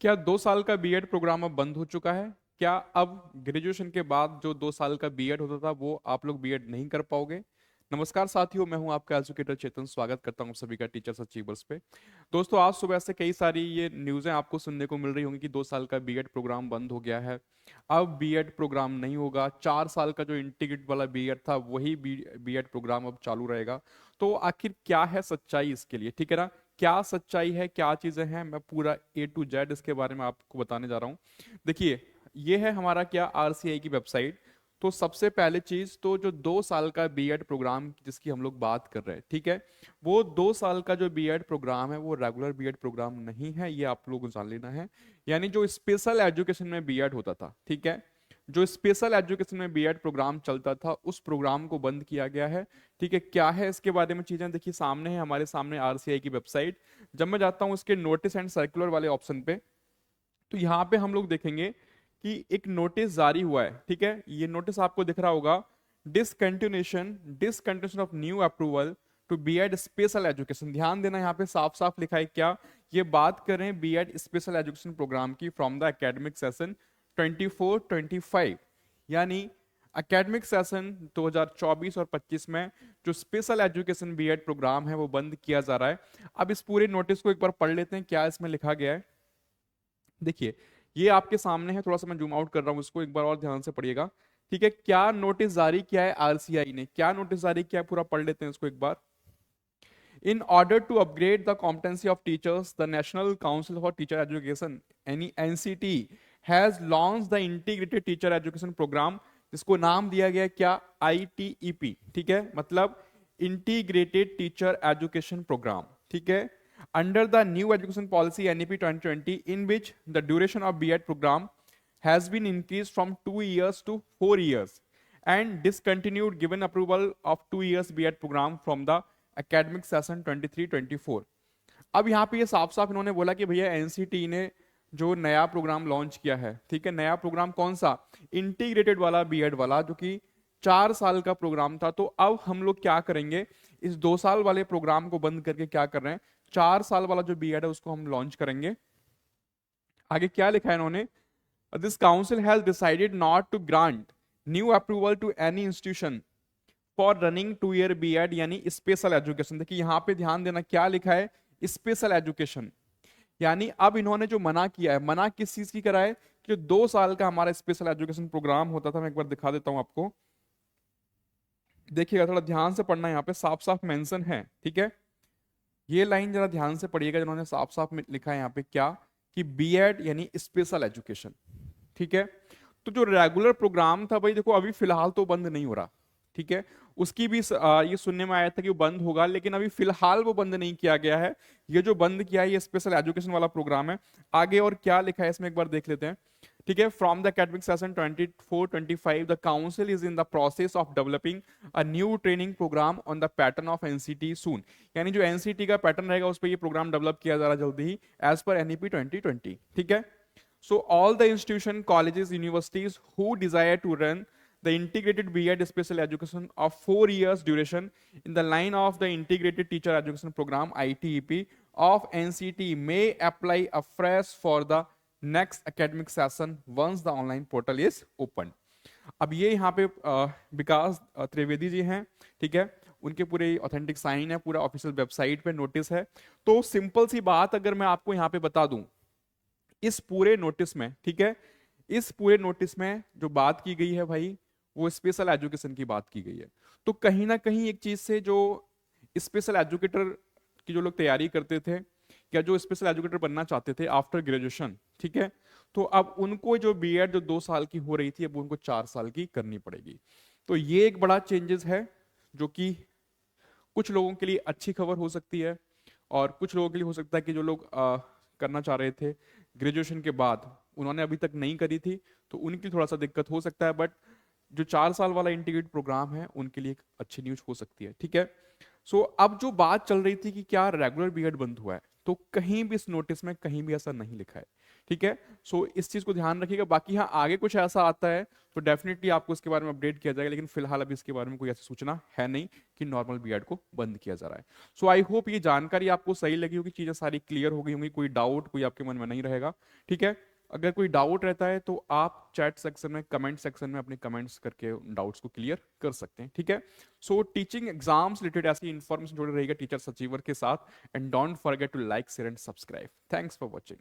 क्या 2 साल का बीएड प्रोग्राम अब बंद हो चुका है? क्या अब ग्रेजुएशन के बाद जो 2 साल का बीएड होता था वो आप लोग बीएड नहीं कर पाओगे? नमस्कार साथियों, मैं हूं आपका एजुकेटर चेतन। स्वागत करता हूं सभी का टीचर्स अचीवर्स पे। दोस्तों, आज सुबह से कई सारी ये न्यूज़ें आपको सुनने को मिल रही होंगी कि 2 साल का बीएड प्रोग्राम बंद हो गया है। अब बीएड प्रोग्राम नहीं होगा। 4 साल का जो इंटीग्रेट वाला बीएड था वही बीएड प्रोग्राम अब चालू रहेगा। तो आखिर क्या है सच्चाई इसके लिए, ठीक है ना? क्या सच्चाई है, क्या चीजें हैं, मैं पूरा A to Z इसके बारे में आपको बताने जा रहा हूँ। देखिए, ये है हमारा क्या आरसीआई की वेबसाइट। तो सबसे पहले चीज तो जो 2 साल का बीएड प्रोग्राम जिसकी हम लोग बात कर रहे हैं, ठीक है, वो 2 साल का जो बीएड प्रोग्राम है वो रेगुलर बीएड प्रोग्राम नहीं है, ये आप लोगों को जान लेना है। यानी जो स्पेशल एजुकेशन में बीएड होता था, ठीक है, जो स्पेशल एजुकेशन में बीएड प्रोग्राम चलता था उस प्रोग्राम को बंद किया गया है। ठीक है, क्या है इसके बारे में चीजें देखिए, सामने है हमारे सामने आरसीआई की वेबसाइट। जब मैं जाता हूँ इसके नोटिस एंड सर्कुलर वाले ऑप्शन पे, तो यहाँ पे हम लोग देखेंगे कि एक नोटिस जारी हुआ है। ठीक है, ये नोटिस आपको दिख रहा होगा, discontinuation discontinuation of new approval to BEd special education. ध्यान देना, यहाँ पे साफ साफ लिखा है क्या, ये बात कर रहे हैं बीएड स्पेशल एजुकेशन प्रोग्राम की फ्रॉम द एकेडमिक सेशन 24-25। यानी एकेडमिक सेशन 2024 और 25 में जो स्पेशल एजुकेशन बीएड प्रोग्राम है वो बंद किया जा रहा है। अब इस पूरे नोटिस को एक बार पढ़ लेते हैं, क्या इसमें लिखा गया है। देखिए, ये आपके सामने है, थोड़ा सा मैं जूम आउट कर रहा हूं इसको, एक बार और ध्यान से पढ़िएगा। ठीक है, क्या नोटिस जारी किया है आरसीआई ने, क्या नोटिस जारी किया है, पूरा पढ़ लेते हैं इसको एक बार। In order to upgrade the competency of teachers, the National Council for Teacher Education, यानी NCT, has launched the Integrated Teacher Education Program, जिसको नाम दिया गया क्या, ITEP। ठीक है, मतलब इंटीग्रेटेड टीचर एजुकेशन प्रोग्राम। ठीक है, under the new education policy NEP 2020, in which the duration of B.Ed program has been increased from 2 years to 4 years and discontinued given approval of 2 years B.Ed program from the academic session 23-24। अब यहाँ पे ये साफ साफ इन्होंने बोला कि भैया एनसीटी ने जो नया प्रोग्राम लॉन्च किया है, ठीक है, नया प्रोग्राम कौन सा, इंटीग्रेटेड वाला बीएड वाला, जो कि 4 साल का प्रोग्राम था। तो अब हम लोग क्या करेंगे, इस 2 साल वाले प्रोग्राम को बंद करके क्या कर रहे हैं, 4 साल वाला जो बीएड है उसको हम लॉन्च करेंगे। आगे क्या लिखा है इन्होंने, this council has decided not to grant new approval to any institution for running 2 year BEd, यानी स्पेशल एजुकेशन। देखिए यहाँ पे ध्यान देना, क्या लिखा है, स्पेशल एजुकेशन। यानी अब इन्होंने जो मना किया है, मना किस चीज की करा है, कि 2 साल का हमारा स्पेशल एजुकेशन प्रोग्राम होता था। मैं एक बार दिखा देता हूं आपको, देखिएगा, थोड़ा ध्यान से पढ़ना, यहाँ पे साफ साफ मेंशन है। ठीक है, ये लाइन जरा ध्यान से पढ़िएगा, जिन्होंने साफ साफ लिखा है यहाँ पे क्या, कि बीएड यानी स्पेशल एजुकेशन। ठीक है, तो जो रेगुलर प्रोग्राम था भाई, देखो अभी फिलहाल तो बंद नहीं हो रहा। ठीक है, उसकी भी ये सुनने में आया था कि वो बंद होगा, लेकिन अभी फिलहाल वो बंद नहीं किया गया है। ये जो बंद किया है ये स्पेशल एजुकेशन वाला प्रोग्राम है। आगे और क्या लिखा है इसमें एक बार देख लेते हैं। ठीक है, from the academic session 24-25 the council is in the process of developing a new training programme on the pattern of NCT soon. यानी जो एनसीटी का पैटर्न रहेगा उस पर ये प्रोग्राम डेवलप किया जा रहा है जल्दी ही, एज पर एनईपी 2020। ठीक है, so all the institution, colleges, universities who desire to run the integrated B.Ed special education of 4 years duration in the line of the integrated teacher education program ITEP of NCT may apply afresh for the next academic session once the online portal is open। अब ये यहाँ पे विकास त्रिवेदी जी हैं, ठीक है, उनके पूरे authentic sign है, पूरा ऑफिशियल वेबसाइट पे नोटिस है। तो सिंपल सी बात अगर मैं आपको यहाँ पे बता दूं, इस पूरे नोटिस में, ठीक है, इस पूरे नोटिस में जो बात की गई है भाई, वो स्पेशल एजुकेशन की बात की गई है। तो कहीं ना कहीं एक चीज से जो स्पेशल एजुकेटर की जो लोग तैयारी करते थे, या जो स्पेशल एजुकेटर बनना चाहते थे आफ्टर ग्रेजुएशन, ठीक है, तो अब उनको जो बीएड जो 2 साल की हो रही थी अब उनको 4 साल की करनी पड़ेगी। तो ये एक बड़ा चेंजेस है, जो कि कुछ लोगों के लिए अच्छी खबर हो सकती है, और कुछ लोगों के लिए हो सकता है कि जो लोग करना चाह रहे थे ग्रेजुएशन के बाद, उन्होंने अभी तक नहीं करी थी, तो उनकी थोड़ा सा दिक्कत हो सकता है। बट जो 4 साल वाला इंटीग्रेट प्रोग्राम है उनके लिए एक अच्छी न्यूज हो सकती है। ठीक है, सो अब जो बात चल रही थी कि क्या रेगुलर बीएड बंद हुआ है, तो कहीं भी इस नोटिस में कहीं भी ऐसा नहीं लिखा है। ठीक है, सो इस चीज को ध्यान रखिएगा। बाकी हाँ, आगे कुछ ऐसा आता है तो डेफिनेटली आपको इसके बारे में अपडेट किया जाएगा, लेकिन फिलहाल अभी इसके बारे में कोई ऐसी सूचना है नहीं कि नॉर्मल बीएड को बंद किया जा रहा है। सो आई होप ये जानकारी आपको सही लगी होगी, चीजें सारी क्लियर हो गई होंगी, कोई डाउट कोई आपके मन में नहीं रहेगा। ठीक है, अगर कोई डाउट रहता है तो आप चैट सेक्शन में, कमेंट सेक्शन में अपने कमेंट्स करके डाउट्स को क्लियर कर सकते हैं। ठीक है, सो टीचिंग एग्जाम्स रिलेटेड ऐसी इंफॉर्मेशन जुड़े रहेगा टीचर अचीवर के साथ। And don't forget to like share and subscribe. Thanks for watching.